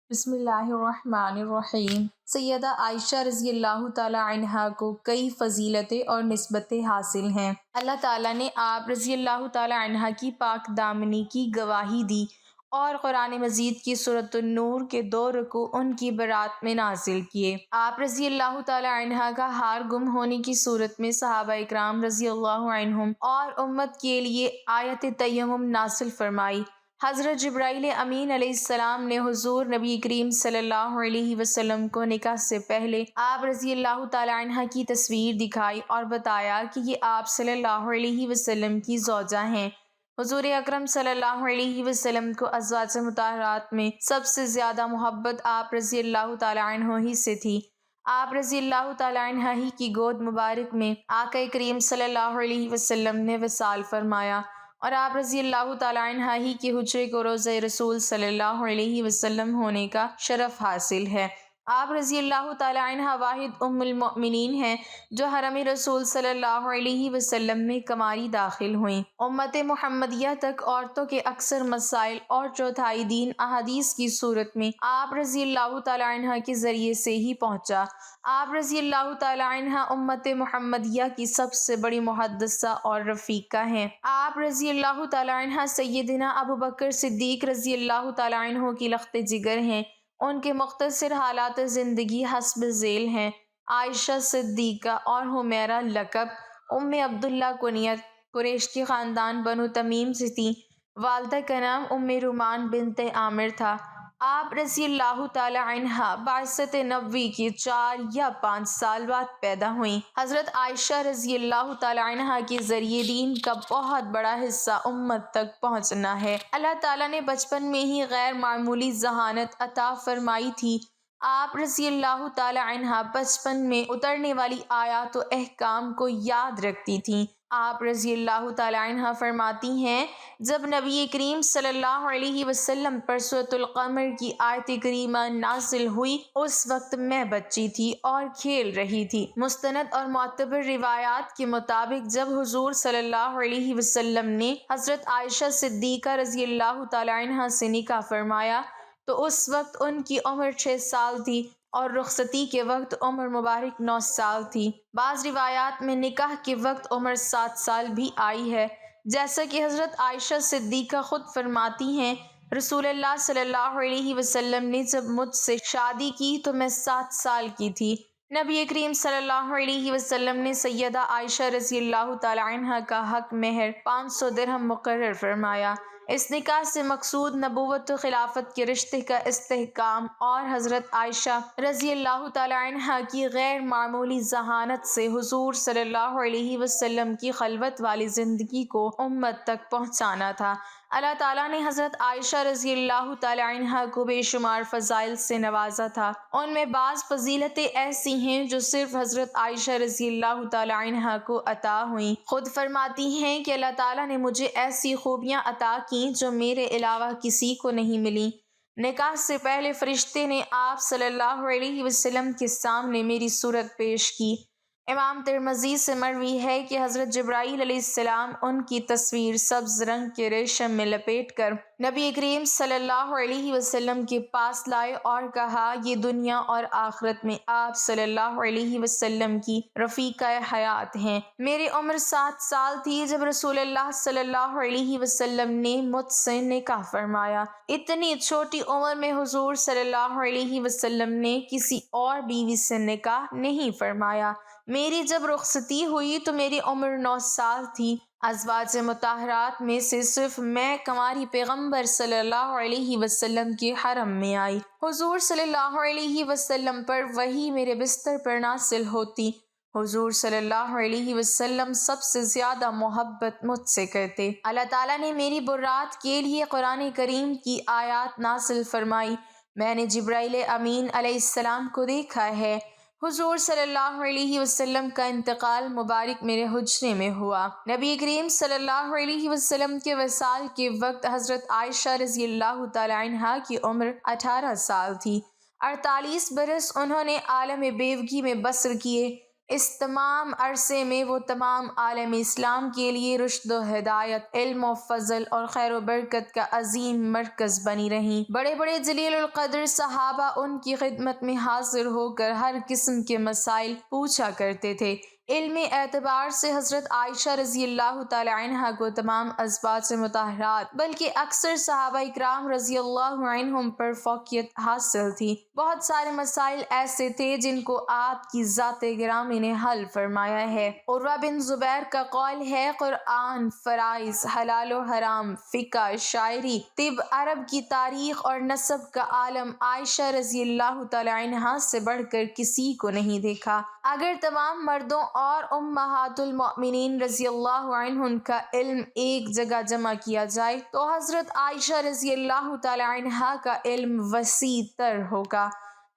بسم اللہ الرحمن الرحیم۔ سیدہ عائشہ رضی اللہ تعالیٰ عنہا کو کئی فضیلتیں اور نسبتیں حاصل ہیں۔ اللہ تعالیٰ نے آپ رضی اللہ تعالیٰ عنہا کی پاک دامنی کی گواہی دی اور قرآن مجید کی سورۃ النور کے 2 رکوع ان کی برات میں نازل کیے۔ آپ رضی اللہ تعالیٰ عنہا کا ہار گم ہونے کی صورت میں صحابہ اکرام رضی اللہ عنہم اور امت کے لیے آیت تیمم نازل فرمائی۔ حضرت جبرائیل امین علیہ السلام نے حضور نبی کریم صلی اللہ علیہ وسلم کو نکاح سے پہلے آپ رضی اللہ تعالی عنہ کی تصویر دکھائی اور بتایا کہ یہ آپ صلی اللہ علیہ وسلم کی زوجہ ہیں۔ حضور اکرم صلی اللہ علیہ وسلم کو ازواج مطہرات میں سب سے زیادہ محبت آپ رضی اللہ تعالی عنہ ہی سے تھی۔ آپ رضی اللہ تعالی عنہ ہی کی گود مبارک میں آقا کریم صلی اللہ علیہ وسلم نے وصال فرمایا اور آپ رضی اللہ تعالی عنہ ہی کے حجرے کو روضہ رسول صلی اللہ علیہ وسلم ہونے کا شرف حاصل ہے۔ آپ رضی اللہ تعالی عنہ واحد ام المؤمنین ہیں جو حرم رسول صلی اللہ علیہ وسلم میں کماری داخل ہوئیں۔ امت محمدیہ تک عورتوں کے اکثر مسائل اور چوتھائی دین احادیث کی صورت میں آپ رضی اللہ تعالی عنہ کے ذریعے سے ہی پہنچا۔ آپ رضی اللہ تعالی عنہ امت محمدیہ کی سب سے بڑی محدثہ اور رفیقہ ہیں۔ آپ رضی اللہ تعالی عنہ سیدنا ابو بکر صدیق رضی اللہ تعالی عنہ کی لخت جگر ہیں۔ ان کے مختصر حالات زندگی حسب ذیل ہیں۔ عائشہ صدیقہ اور حمیرہ لقب، ام عبداللہ کنیت، قریش کے خاندان بنو تمیم سے تھیں۔ والدہ کا نام ام رومان بنت عامر تھا۔ آپ رضی اللہ تعالی عنہ بعثت نبوی کے 4 یا 5 سال بعد پیدا ہوئیں۔ حضرت عائشہ رضی اللہ تعالی عنہ کے ذریعے دین کا بہت بڑا حصہ امت تک پہنچنا ہے۔ اللہ تعالیٰ نے بچپن میں ہی غیر معمولی ذہانت عطا فرمائی تھی۔ آپ رضی اللہ تعالی عنہ بچپن میں اترنے والی آیات و احکام کو یاد رکھتی تھیں۔ آپ رضی اللہ تعالی عنہ فرماتی ہیں، جب نبی کریم صلی اللہ علیہ وسلم پر سورۃ القمر کی آیت کریمہ نازل ہوئی اس وقت میں بچی تھی اور کھیل رہی تھی۔ مستند اور معتبر روایات کے مطابق جب حضور صلی اللہ علیہ وسلم نے حضرت عائشہ صدیقہ رضی اللہ تعالی عنہ سے نکاح فرمایا تو اس وقت ان کی عمر 6 سال تھی اور رخصتی کے وقت عمر مبارک 9 سال تھی۔ بعض روایات میں نکاح کے وقت عمر 7 سال بھی آئی ہے، جیسا کہ حضرت عائشہ صدیقہ خود فرماتی ہیں، رسول اللہ صلی اللہ علیہ وسلم نے جب مجھ سے شادی کی تو میں 7 سال کی تھی۔ نبی کریم صلی اللہ علیہ وسلم نے سیدہ عائشہ رضی اللہ تعالی عنہ کا حق مہر 500 درہم مقرر فرمایا۔ اس نکاح سے مقصود نبوت و خلافت کے رشتے کا استحکام اور حضرت عائشہ رضی اللہ تعالی عنہ کی غیر معمولی ذہانت سے حضور صلی اللہ علیہ وسلم کی خلوت والی زندگی کو امت تک پہنچانا تھا۔ اللہ تعالیٰ نے حضرت عائشہ رضی اللہ تعالی عنہ کو بے شمار فضائل سے نوازا تھا۔ ان میں بعض فضیلتیں ایسی ہیں جو صرف حضرت عائشہ رضی اللہ تعالی عنہ کو عطا ہوئیں۔ خود فرماتی ہیں کہ اللہ تعالیٰ نے مجھے ایسی خوبیاں عطا کیں جو میرے علاوہ کسی کو نہیں ملیں۔ نکاح سے پہلے فرشتے نے آپ صلی اللہ علیہ وسلم کے سامنے میری صورت پیش کی۔ امام ترمذی سے مروی ہے کہ حضرت جبرائیل علیہ السلام ان کی تصویر سبز رنگ کے ریشم میں لپیٹ کر نبی کریم صلی اللہ علیہ وسلم کے پاس لائے اور کہا، یہ دنیا اور آخرت میں آپ صلی اللہ علیہ وسلم کی رفیقہ حیات ہیں۔ میری عمر 7 سال تھی جب رسول اللہ صلی اللہ علیہ وسلم نے مجھ سے نکاح فرمایا۔ اتنی چھوٹی عمر میں حضور صلی اللہ علیہ وسلم نے کسی اور بیوی سے نکاح نہیں فرمایا۔ میری جب رخصتی ہوئی تو میری عمر 9 سال تھی۔ ازواج مطہرات میں سے صرف میں کنواری پیغمبر صلی اللہ علیہ وسلم کے حرم میں آئی۔ حضور صلی اللہ علیہ وسلم پر وحی میرے بستر پر نازل ہوتی۔ حضور صلی اللہ علیہ وسلم سب سے زیادہ محبت مجھ سے کرتے۔ اللہ تعالیٰ نے میری برات کے لیے قرآن کریم کی آیات نازل فرمائی۔ میں نے جبرائیل امین علیہ السلام کو دیکھا ہے۔ حضور صلی اللہ علیہ وسلم کا انتقال مبارک میرے حجرے میں ہوا۔ نبی کریم صلی اللہ علیہ وسلم کے وصال کے وقت حضرت عائشہ رضی اللہ تعالی عنہ کی عمر 18 سال تھی۔ 48 برس انہوں نے عالم بیوگی میں بسر کیے۔ اس تمام عرصے میں وہ تمام عالم اسلام کے لیے رشد و ہدایت، علم و فضل اور خیر و برکت کا عظیم مرکز بنی رہیں۔ بڑے بڑے جلیل القدر صحابہ ان کی خدمت میں حاضر ہو کر ہر قسم کے مسائل پوچھا کرتے تھے۔ علمی اعتبار سے حضرت عائشہ رضی اللہ تعالی عنہا کو تمام ازواج سے مطہرات بلکہ اکثر صحابہ اکرام رضی اللہ عنہم پر فوقیت حاصل تھی۔ بہت سارے مسائل ایسے تھے جن کو آپ کی ذات گرامی نے حل فرمایا ہے۔ عروہ بن زبیر کا قول ہے، قرآن، فرائض، حلال و حرام، فقہ، شاعری، طب، عرب کی تاریخ اور نسب کا عالم عائشہ رضی اللہ تعالی عنہا سے بڑھ کر کسی کو نہیں دیکھا۔ اگر تمام مردوں اور امہات المؤمنین رضی اللہ عنہن کا علم ایک جگہ جمع کیا جائے تو حضرت عائشہ رضی اللہ تعالی عنہا کا علم وسیع تر ہوگا۔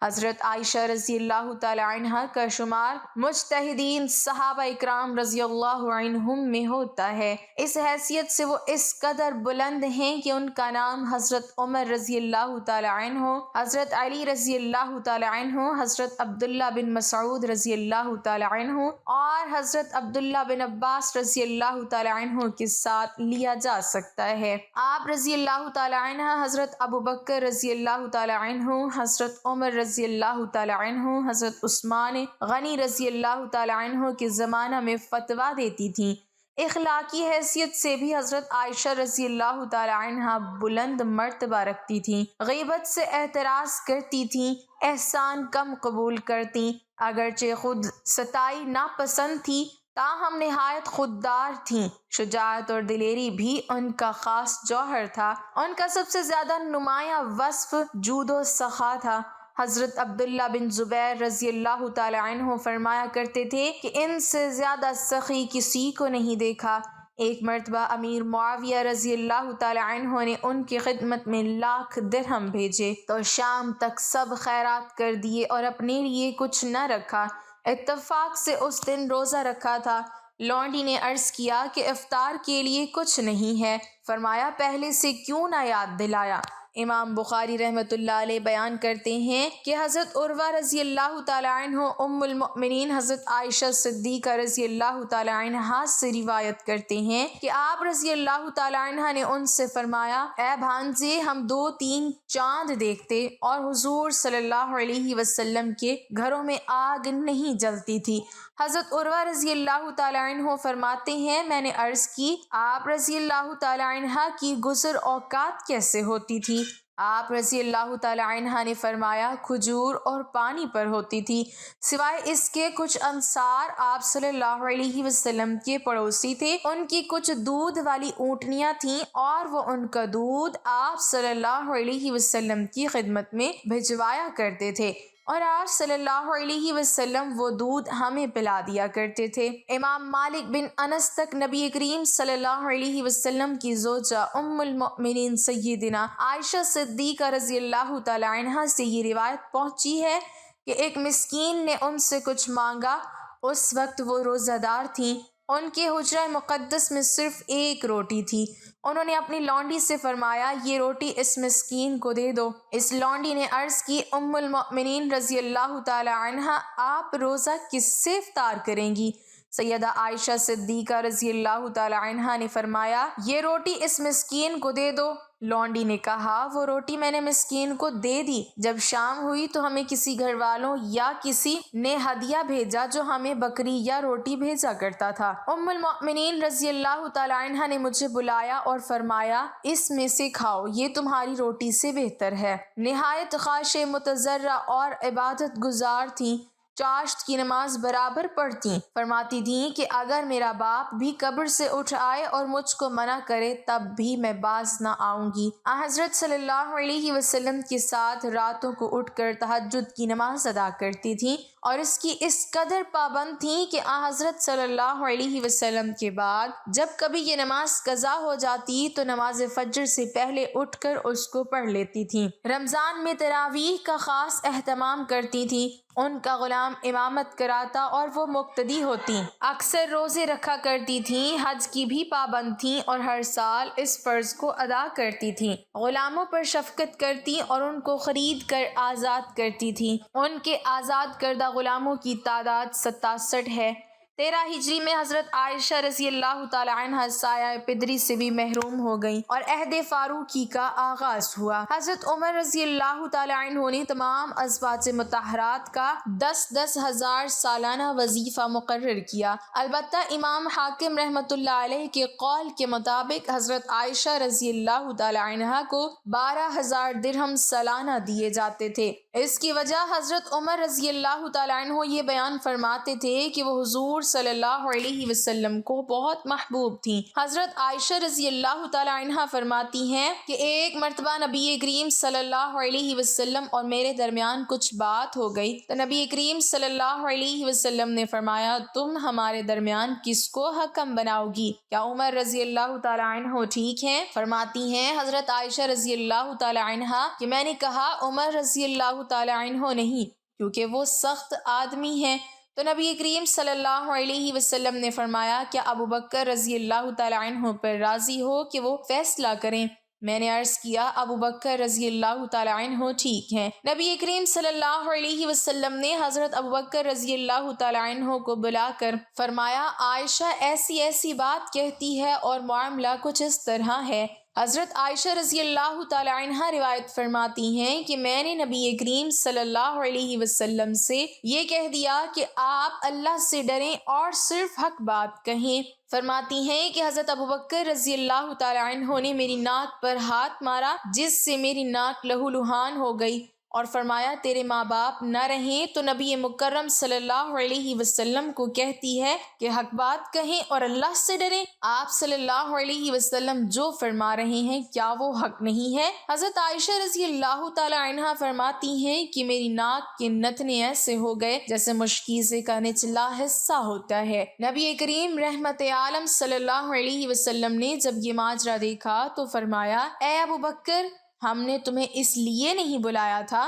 حضرت عائشہ رضی اللہ تعالی عنہا کا شمار مجتہدین صحابہ اکرام رضی اللہ عنہم میں ہوتا ہے۔ اس حیثیت سے وہ اس قدر بلند ہیں کہ ان کا نام حضرت عمر رضی اللہ تعالی عنہ، حضرت علی رضی اللہ تعالی عنہ، حضرت عبداللہ بن مسعود رضی اللہ تعالی عنہ اور حضرت عبداللہ بن عباس رضی اللہ تعالی عنہ کے ساتھ لیا جا سکتا ہے۔ آپ رضی اللہ تعالی عنہ، حضرت ابوبکر رضی اللہ تعالی عنہ، حضرت عمر رضی اللہ تعالی عنہ، حضرت عثمان غنی رضی اللہ تعالی عنہ کے زمانہ میں فتویٰ دیتی تھیں۔ اخلاقی حیثیت سے بھی حضرت عائشہ رضی اللہ تعالی عنہ بلند مرتبہ رکھتی تھیں۔ غیبت سے اعتراض کرتی تھیں، احسان کم قبول کرتیں، اگرچہ خود ستائی ناپسند تھی تاہم نہایت خوددار تھیں۔ شجاعت اور دلیری بھی ان کا خاص جوہر تھا۔ ان کا سب سے زیادہ نمایاں وصف جود و سخا تھا۔ حضرت عبداللہ بن زبیر رضی اللہ تعالی عنہ فرمایا کرتے تھے کہ ان سے زیادہ سخی کسی کو نہیں دیکھا۔ ایک مرتبہ امیر معاویہ رضی اللہ تعالی عنہ نے ان کی خدمت میں 1,00,000 درہم بھیجے تو شام تک سب خیرات کر دیے اور اپنے لیے کچھ نہ رکھا۔ اتفاق سے اس دن روزہ رکھا تھا۔ لونڈی نے عرض کیا کہ افطار کے لیے کچھ نہیں ہے۔ فرمایا پہلے سے کیوں نہ یاد دلایا؟ امام بخاری رحمۃ اللہ علیہ بیان کرتے ہیں کہ حضرت عروہ رضی اللہ تعالی عنہ ام المؤمنین حضرت عائشہ صدیقہ رضی اللہ تعالی عنہا سے روایت کرتے ہیں کہ آپ رضی اللہ تعالی عنہ نے ان سے فرمایا، اے بھانجے، ہم 2-3 چاند دیکھتے اور حضور صلی اللہ علیہ وسلم کے گھروں میں آگ نہیں جلتی تھی۔ حضرت عروہ رضی اللہ تعالی عنہ فرماتے ہیں، میں نے عرض کی، آپ رضی اللہ تعالی عنہ کی گزر اوقات کیسے ہوتی تھی؟ آپ رضی اللہ تعالی عنہ نے فرمایا، کھجور اور پانی پر ہوتی تھی۔ سوائے اس کے کچھ انصار آپ صلی اللہ علیہ وسلم کے پڑوسی تھے، ان کی کچھ دودھ والی اونٹنیاں تھیں اور وہ ان کا دودھ آپ صلی اللہ علیہ وسلم کی خدمت میں بھجوایا کرتے تھے اور آپ صلی اللہ علیہ وسلم وہ دودھ ہمیں پلا دیا کرتے تھے۔ امام مالک بن انس تک نبی کریم صلی اللہ علیہ وسلم کی زوجہ ام المؤمنین سیدنا عائشہ صدیقہ رضی اللہ تعالی عنہا سے یہ روایت پہنچی ہے کہ ایک مسکین نے ان سے کچھ مانگا۔ اس وقت وہ روزہ دار تھیں۔ ان کے حجرہ مقدس میں صرف ایک روٹی تھی۔ انہوں نے اپنی لونڈی سے فرمایا، یہ روٹی اس مسکین کو دے دو۔ اس لونڈی نے عرض کی، ام المؤمنین رضی اللہ تعالی عنہا، آپ روزہ کس سے افطار کریں گی؟ سیدہ عائشہ صدیقہ رضی اللہ تعالی عنہا نے فرمایا، یہ روٹی اس مسکین کو دے دو۔ لونڈی نے کہا، وہ روٹی میں نے مسکین کو دے دی۔ جب شام ہوئی تو ہمیں کسی گھر والوں یا کسی نے ہدیہ بھیجا جو ہمیں بکری یا روٹی بھیجا کرتا تھا۔ ام المؤمنین رضی اللہ تعالی عنہا نے مجھے بلایا اور فرمایا، اس میں سے کھاؤ، یہ تمہاری روٹی سے بہتر ہے۔ نہایت خاشع متضرع اور عبادت گزار تھیں۔ چاشت کی نماز برابر پڑھتیں۔ فرماتی تھیں کہ اگر میرا باپ بھی قبر سے اٹھ آئے اور مجھ کو منع کرے تب بھی میں باز نہ آؤں گی۔ حضرت صلی اللہ علیہ وسلم کے ساتھ راتوں کو اٹھ کر تہجد کی نماز ادا کرتی تھیں اور اس کی اس قدر پابند تھیں کہ حضرت صلی اللہ علیہ وسلم کے بعد جب کبھی یہ نماز قضا ہو جاتی تو نماز فجر سے پہلے اٹھ کر اس کو پڑھ لیتی تھیں۔ رمضان میں تراویح کا خاص اہتمام کرتی تھیں۔ ان کا غلام امامت کراتا اور وہ مقتدی ہوتی، اکثر روزے رکھا کرتی تھیں، حج کی بھی پابند تھیں اور ہر سال اس فرض کو ادا کرتی تھیں، غلاموں پر شفقت کرتی اور ان کو خرید کر آزاد کرتی تھیں۔ ان کے آزاد کردہ غلاموں کی تعداد 67 ہے۔ 13 ہجری میں حضرت عائشہ رضی اللہ تعالی عنہا سایہ پدری سے بھی محروم ہو گئیں اور عہد فاروقی کا آغاز ہوا۔ حضرت عمر رضی اللہ تعالی عنہ نے تمام ازواج مطہرات کا 10 ہزار سالانہ وظیفہ مقرر کیا۔ البتہ امام حاکم رحمۃ اللہ علیہ کے قول کے مطابق حضرت عائشہ رضی اللہ تعالی عنہا کو 12,000 درہم سالانہ دیے جاتے تھے۔ اس کی وجہ حضرت عمر رضی اللہ تعالی عنہ یہ بیان فرماتے تھے کہ وہ حضور صلی اللہ علیہ وسلم کو بہت محبوب تھیں۔ حضرت عائشہ رضی اللہ تعالی عنہا فرماتی ہیں کہ ایک مرتبہ نبی کریم صلی اللہ علیہ وسلم اور میرے درمیان کچھ بات ہو گئی تو نبی کریم صلی اللہ علیہ وسلم نے فرمایا، تم ہمارے درمیان کس کو حکم بناؤ گی؟ کیا عمر رضی اللہ تعالی عنہ ٹھیک ہیں؟ فرماتی ہیں حضرت عائشہ رضی اللہ تعالی عنہا کہ میں نے کہا عمر رضی اللہ تعالی عنہ نہیں، کیونکہ وہ سخت آدمی ہیں۔ تو نبی کریم صلی اللہ علیہ وسلم نے فرمایا، کیا ابو بکر رضی اللہ تعالی عنہ پر راضی ہو کہ وہ فیصلہ کریں؟ میں نے عرض کیا ابو بکر رضی اللہ تعالی عنہ ٹھیک ہیں۔ نبی کریم صلی اللہ علیہ وسلم نے حضرت ابو بکر رضی اللہ تعالی عنہ کو بلا کر فرمایا، عائشہ ایسی بات کہتی ہے اور معاملہ کچھ اس طرح ہے۔ حضرت عائشہ رضی اللہ تعالی عنہا روایت فرماتی ہیں کہ میں نے نبی کریم صلی اللہ علیہ وسلم سے یہ کہہ دیا کہ آپ اللہ سے ڈریں اور صرف حق بات کہیں۔ فرماتی ہیں کہ حضرت ابوبکر رضی اللہ تعالی عنہ نے میری ناک پر ہاتھ مارا جس سے میری ناک لہو لہان ہو گئی اور فرمایا، تیرے ماں باپ نہ رہیں تو نبی مکرم صلی اللہ علیہ وسلم کو کہتی ہے کہ حق بات کہیں اور اللہ سے ڈریں۔ آپ صلی اللہ علیہ وسلم جو فرما رہے ہیں کیا وہ حق نہیں ہے؟ حضرت عائشہ رضی اللہ تعالی عنہا فرماتی ہیں کہ میری ناک کے نتنے ایسے ہو گئے جیسے مشکیزے کا نچلا حصہ ہوتا ہے۔ نبی کریم رحمت عالم صلی اللہ علیہ وسلم نے جب یہ ماجرا دیکھا تو فرمایا، اے ابو بکر، ہم نے تمہیں اس لیے نہیں بلایا تھا۔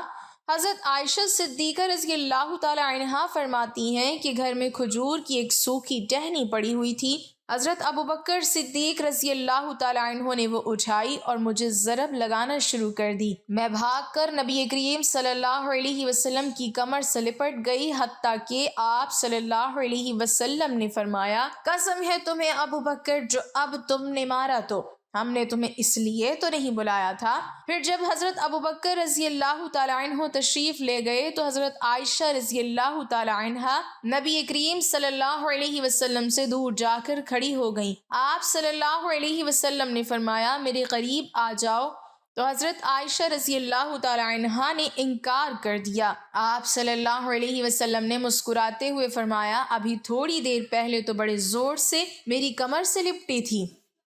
حضرت عائشہ صدیقہ رضی اللہ تعالی عنہا فرماتی ہیں کہ گھر میں کھجور کی ایک سوکھی ٹہنی پڑی ہوئی تھی۔ حضرت ابوبکر صدیق رضی اللہ تعالی عنہ نے وہ اٹھائی اور مجھے ضرب لگانا شروع کر دی۔ میں بھاگ کر نبی کریم صلی اللہ علیہ وسلم کی کمر سے لپٹ گئی، حتیٰ کہ آپ صلی اللہ علیہ وسلم نے فرمایا، قسم ہے تمہیں ابوبکر جو اب تم نے مارا تو ہم نے تمہیں اس لیے تو نہیں بلایا تھا۔ پھر جب حضرت ابوبکر رضی اللہ تعالی عنہ تشریف لے گئے تو حضرت عائشہ رضی اللہ تعالی عنہا نبی کریم صلی اللہ علیہ وسلم سے دور جا کر کھڑی ہو گئیں۔ آپ صلی اللہ علیہ وسلم نے فرمایا، میرے قریب آ جاؤ، تو حضرت عائشہ رضی اللہ تعالی عنہا نے انکار کر دیا۔ آپ صلی اللہ علیہ وسلم نے مسکراتے ہوئے فرمایا، ابھی تھوڑی دیر پہلے تو بڑے زور سے میری کمر سے لپٹی تھی۔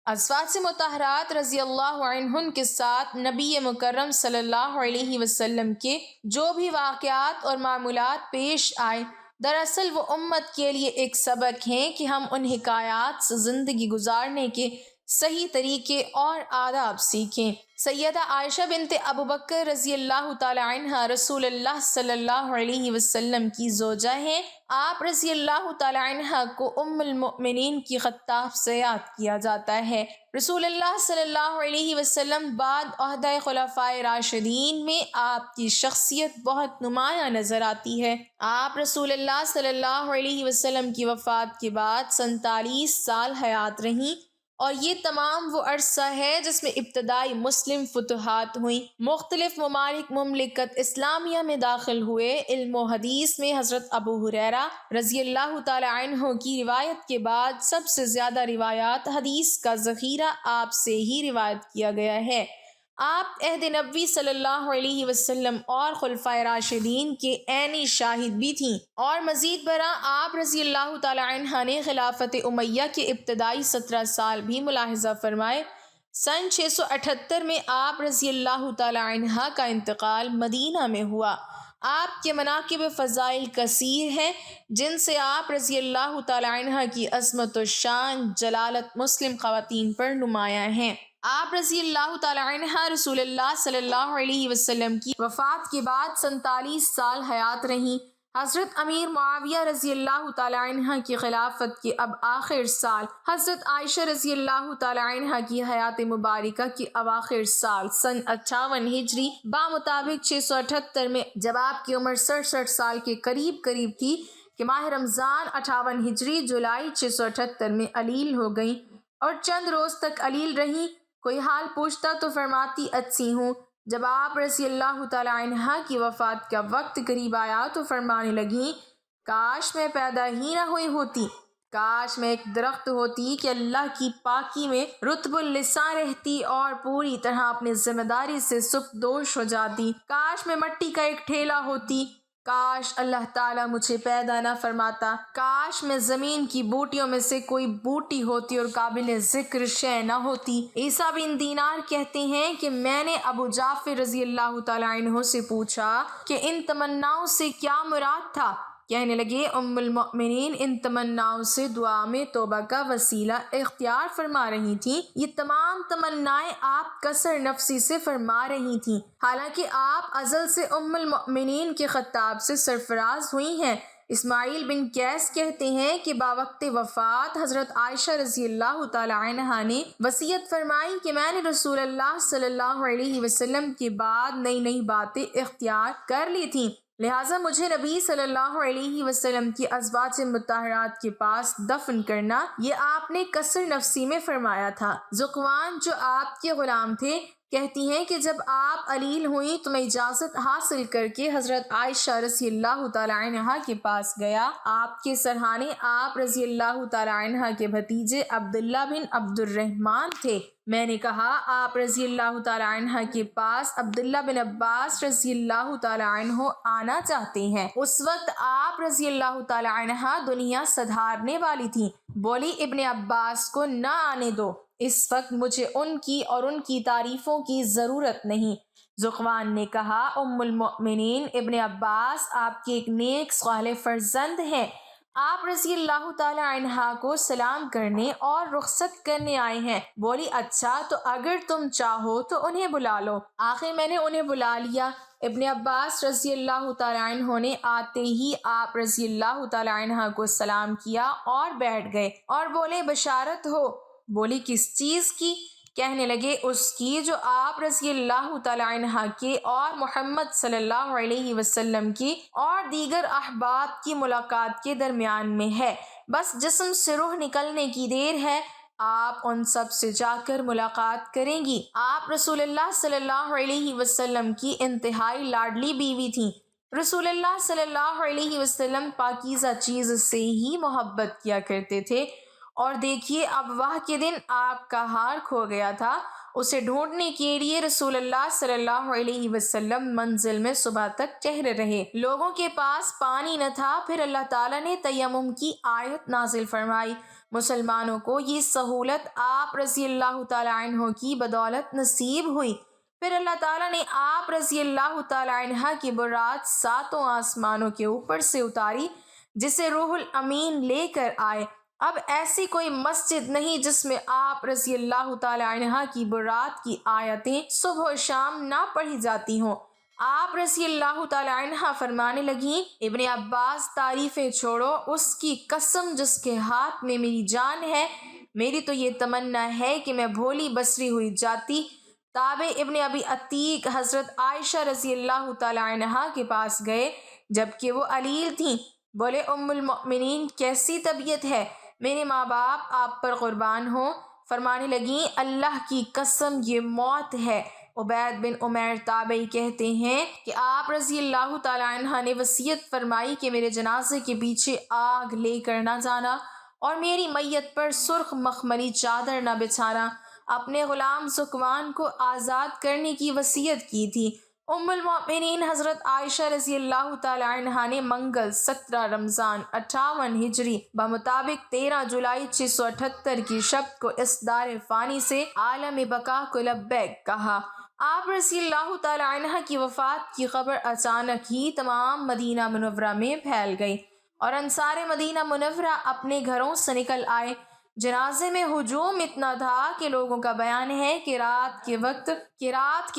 ازواج مطہرات رضی اللہ عنہن کے ساتھ نبی مکرم صلی اللہ علیہ وسلم کے جو بھی واقعات اور معمولات پیش آئے، دراصل وہ امت کے لیے ایک سبق ہیں کہ ہم ان حکایات سے زندگی گزارنے کے صحیح طریقے اور آداب سیکھیں۔ سیدہ عائشہ بنت ابوبکر رضی اللہ تعالی عنہا رسول اللہ صلی اللہ علیہ وسلم کی زوجہ ہیں۔ آپ رضی اللہ تعالی عنہا کو ام المؤمنین کی خطاب سے یاد کیا جاتا ہے۔ رسول اللہ صلی اللہ علیہ وسلم بعد عہدہ خلفائے راشدین میں آپ کی شخصیت بہت نمایاں نظر آتی ہے۔ آپ رسول اللہ صلی اللہ علیہ وسلم کی وفات کے بعد 47 سال حیات رہیں، اور یہ تمام وہ عرصہ ہے جس میں ابتدائی مسلم فتوحات ہوئیں، مختلف مملکت اسلامیہ میں داخل ہوئے۔ علم و حدیث میں حضرت ابو ہریرہ رضی اللہ تعالی عنہ کی روایت کے بعد سب سے زیادہ روایات حدیث کا ذخیرہ آپ سے ہی روایت کیا گیا ہے۔ آپ عہد نبوی صلی اللہ علیہ وسلم اور خلفائے راشدین کے عینی شاہد بھی تھیں، اور مزید برآں آپ رضی اللہ تعالی عنہ نے خلافت امیہ کے ابتدائی 17 سال بھی ملاحظہ فرمائے۔ سن 678 میں آپ رضی اللہ تعالی عنہ کا انتقال مدینہ میں ہوا۔ آپ کے مناقب فضائل کثیر ہیں جن سے آپ رضی اللہ تعالی عنہ کی عظمت و شان جلالت مسلم خواتین پر نمایاں ہیں۔ آپ رضی اللہ تعالی عنہ رسول اللہ صلی اللہ علیہ وسلم کی وفات کے بعد 47 سال حیات رہیں۔ حضرت امیر معاویہ رضی اللہ تعالی عنہ کی خلافت کے اب آخر سال، حضرت عائشہ رضی اللہ تعالی عنہ کی حیات مبارکہ کے اواخر سال سن 58 ہجری بامطابق 678 میں، جب آپ کی عمر 67 سال کے قریب تھی کہ ماہ رمضان 58 ہجری جولائی 678 میں علیل ہو گئیں اور چند روز تک علیل رہیں۔ کوئی حال پوچھتا تو فرماتی اچھی ہوں۔ جب آپ رضی اللہ تعالی عنہ کی وفات کا وقت قریب آیا تو فرمانے لگیں، کاش میں پیدا ہی نہ ہوئی ہوتی، کاش میں ایک درخت ہوتی کہ اللہ کی پاکی میں رطب اللسان رہتی اور پوری طرح اپنی ذمہ داری سے سبکدوش ہو جاتی، کاش میں مٹی کا ایک ٹھیلا ہوتی، کاش اللہ تعالیٰ مجھے پیدا نہ فرماتا، کاش میں زمین کی بوٹیوں میں سے کوئی بوٹی ہوتی اور قابل ذکر شے نہ ہوتی۔ عیسیٰ بن دینار کہتے ہیں کہ میں نے ابو جعفر رضی اللہ تعالی عنہ سے پوچھا کہ ان تمناؤں سے کیا مراد تھا؟ کہنے لگے، ام المؤمنین ان تمناؤں سے دعا میں توبہ کا وسیلہ اختیار فرما رہی تھیں۔ یہ تمام تمنائیں آپ کثر نفسی سے فرما رہی تھیں، حالانکہ آپ ازل سے ام المؤمنین کے خطاب سے سرفراز ہوئی ہیں۔ اسماعیل بن قیس کہتے ہیں کہ باوقت وفات حضرت عائشہ رضی اللہ تعالی عنہا نے وصیت فرمائی کہ میں نے رسول اللہ صلی اللہ علیہ وسلم کے بعد نئی باتیں اختیار کر لی تھیں، لہٰذا مجھے نبی صلی اللہ علیہ وسلم کی ازواج مطہرات کے پاس دفن کرنا، یہ آپ نے کثر نفسی میں فرمایا تھا۔ ذکوان جو آپ کے غلام تھے کہتی ہیں کہ جب آپ علیل ہوئیں تو میں اجازت حاصل کر کے حضرت عائشہ رضی اللہ تعالی عنہا کے پاس گیا۔ آپ کے سرہانے آپ رضی اللہ تعالی عنہا کے بھتیجے عبداللہ بن عبد الرحمن تھے۔ میں نے کہا آپ رضی اللہ تعالی عنہ کے پاس عبداللہ بن عباس رضی اللہ تعالی عنہ آنا چاہتے ہیں۔ اس وقت آپ رضی اللہ تعالی عنہ دنیا سدھارنے والی تھی۔ بولی ابن عباس کو نہ آنے دو، اس وقت مجھے ان کی اور ان کی تعریفوں کی ضرورت نہیں۔ ذکوان نے کہا، ام المؤمنین ابن عباس آپ کے ایک نیک صالح فرزند ہیں، آپ رضی اللہ تعالی عنہ کو سلام کرنے اور رخصت کرنے آئے ہیں۔ بولی اچھا تو اگر تم چاہو تو انہیں بلا لو۔ آخر میں نے انہیں بلا لیا۔ ابن عباس رضی اللہ تعالی عنہ نے آتے ہی آپ رضی اللہ تعالی عنہ کو سلام کیا اور بیٹھ گئے اور بولے بشارت ہو۔ بولی کس چیز کی؟ کہنے لگے اس کی جو آپ رضی اللہ تعالی عنہ کے اور محمد صلی اللہ علیہ وسلم کی اور دیگر احباب کی ملاقات کے درمیان میں ہے، بس جسم سے روح نکلنے کی دیر ہے، آپ ان سب سے جا کر ملاقات کریں گی۔ آپ رسول اللہ صلی اللہ علیہ وسلم کی انتہائی لاڈلی بیوی تھیں۔ رسول اللہ صلی اللہ علیہ وسلم پاکیزہ چیز سے ہی محبت کیا کرتے تھے، اور دیکھیے اب واہ کے دن آپ کا ہار کھو گیا تھا۔ اسے ڈھونڈنے کے لیے رسول اللہ صلی اللہ علیہ وسلم منزل میں صبح تک ٹھہرے رہے، لوگوں کے پاس پانی نہ تھا۔ پھر اللہ تعالیٰ نے تیمم کی آیت نازل فرمائی، مسلمانوں کو یہ سہولت آپ رضی اللہ تعالی عنہ کی بدولت نصیب ہوئی۔ پھر اللہ تعالیٰ نے آپ رضی اللہ تعالی عنہ کی برات 7 آسمانوں کے اوپر سے اتاری، جسے روح الامین لے کر آئے۔ اب ایسی کوئی مسجد نہیں جس میں آپ رضی اللہ تعالی عنہ کی برات کی آیتیں صبح و شام نہ پڑھی جاتی ہوں۔ آپ رضی اللہ تعالی عنہ فرمانے لگیں، ابن عباس تعریفیں چھوڑو، اس کی قسم جس کے ہاتھ میں میری جان ہے، میری تو یہ تمنا ہے کہ میں بھولی بصری ہوئی جاتی۔ تابع ابن ابی عتیق حضرت عائشہ رضی اللہ تعالی عنہ کے پاس گئے جبکہ وہ علیل تھیں۔ بولے ام المؤمنین کیسی طبیعت ہے؟ میرے ماں باپ آپ پر قربان ہوں۔ فرمانے لگیں، اللہ کی قسم یہ موت ہے۔ عبید بن عمیر تابعی کہتے ہیں کہ آپ رضی اللہ تعالی عنہ نے وصیت فرمائی کہ میرے جنازے کے پیچھے آگ لے کر نہ جانا اور میری میت پر سرخ مخملی چادر نہ بچھانا۔ اپنے غلام ذکوان کو آزاد کرنے کی وصیت کی تھی۔ ام المؤمنین حضرت عائشہ رضی اللہ تعالی عنہا نے منگل 17 رمضان 58 ہجری بمطابق 13 جولائی 678 کی شب کو اس دار فانی سے عالم بقا کو لبیک کہا۔ آپ رضی اللہ تعالی عنہ کی وفات کی خبر اچانک ہی تمام مدینہ منورہ میں پھیل گئی اور انصار مدینہ منورہ اپنے گھروں سے نکل آئے۔ جنازے میں ہجوم اتنا تھا کہ لوگوں کا بیان ہے کہ رات کے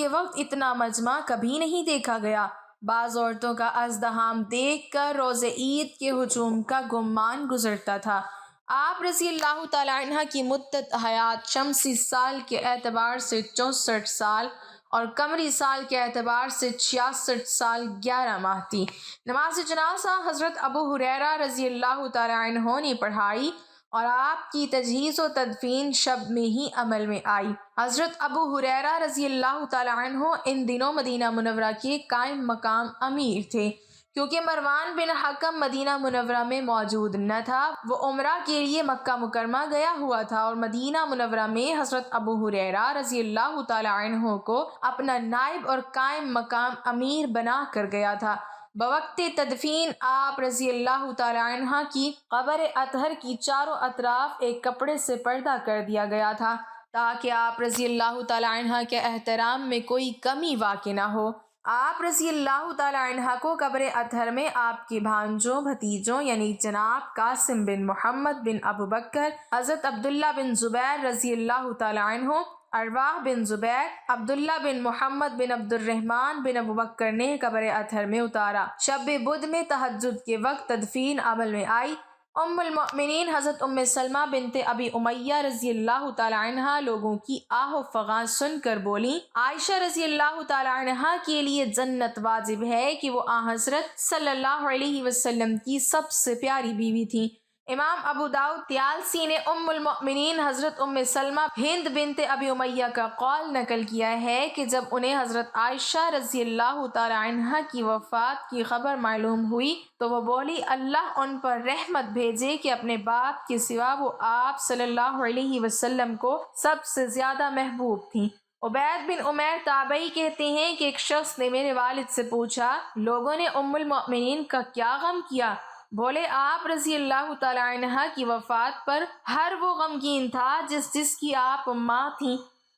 وقت اتنا مجمع کبھی نہیں دیکھا گیا۔ بعض عورتوں کا ازدحام دیکھ کر روز عید کے ہجوم کا گمان گزرتا تھا۔ آپ رضی اللہ تعالیٰ عنہ کی مدت حیات شمسی سال کے اعتبار سے 64 سال اور قمری سال کے اعتبار سے 66 سال 11 ماہ تھی۔ نماز جنازہ حضرت ابو ہریرہ رضی اللہ تعالیٰ عنہ نے پڑھائی اور آپ کی تجہیز و تدفین شب میں ہی عمل میں آئی۔ حضرت ابو ہریرہ رضی اللہ تعالیٰ عنہ ان دنوں مدینہ منورہ کے قائم مقام امیر تھے۔ کیونکہ مروان بن حکم مدینہ منورہ میں موجود نہ تھا، وہ عمرہ کے لیے مکہ مکرمہ گیا ہوا تھا اور مدینہ منورہ میں حضرت ابو ہریرہ رضی اللہ تعالیٰ عنہ کو اپنا نائب اور قائم مقام امیر بنا کر گیا تھا۔ بوقت تدفین آپ رضی اللہ تعالیٰ عنہ کی قبر اطہر کی چاروں اطراف ایک کپڑے سے پردہ کر دیا گیا تھا تاکہ آپ رضی اللہ تعالیٰ عنہ کے احترام میں کوئی کمی واقع نہ ہو۔ آپ رضی اللہ تعالیٰ عنہ کو قبر اطہر میں آپ کے بھانجوں بھتیجوں یعنی جناب قاسم بن محمد بن ابو بکر، حضرت عبداللہ بن زبیر رضی اللہ تعالیٰ عنہ، ارواح بن زبیر، عبداللہ بن محمد بن عبد الرحمن بن ابو بکر نے قبر اطہر میں اتارا۔ شب بدھ میں تہجد کے وقت تدفین عمل میں آئی۔ ام المؤمنین حضرت ام سلمہ بنت ابی امیہ رضی اللہ تعالیٰ عنہ لوگوں کی آہ و فغاں سن کر بولیں، عائشہ رضی اللہ تعالیٰ عنہ کے لیے جنت واجب ہے کہ وہ حضرت صلی اللہ علیہ وسلم کی سب سے پیاری بیوی تھیں۔ امام ابو داؤد طیالسی نے ام المؤمنین حضرت ام سلمہ ہند بنت ابی امیہ کا قول نقل کیا ہے کہ جب انہیں حضرت عائشہ رضی اللہ تعالیٰ عنہ کی وفات کی خبر معلوم ہوئی تو وہ بولی، اللہ ان پر رحمت بھیجے کہ اپنے باپ کے سوا وہ آپ صلی اللہ علیہ وسلم کو سب سے زیادہ محبوب تھیں۔ عبید بن عمیر تابعی کہتے ہیں کہ ایک شخص نے میرے والد سے پوچھا، لوگوں نے ام المؤمنین کا کیا غم کیا؟ بولے، آپ رضی اللہ تعالیٰ عنہ کی وفات پر ہر وہ غمگین تھا جس کی آپ ماں تھیں۔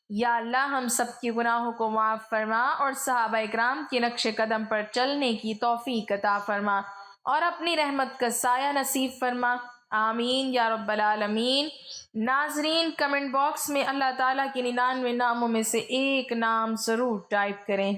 یا اللہ ہم سب کے گناہوں کو معاف فرما اور صحابہ اکرام کے نقش قدم پر چلنے کی توفیق عطا فرما اور اپنی رحمت کا سایہ نصیب فرما، آمین یا رب العالمین۔ ناظرین، کمنٹ باکس میں اللہ تعالیٰ کے 99 ناموں میں سے ایک نام ضرور ٹائپ کریں۔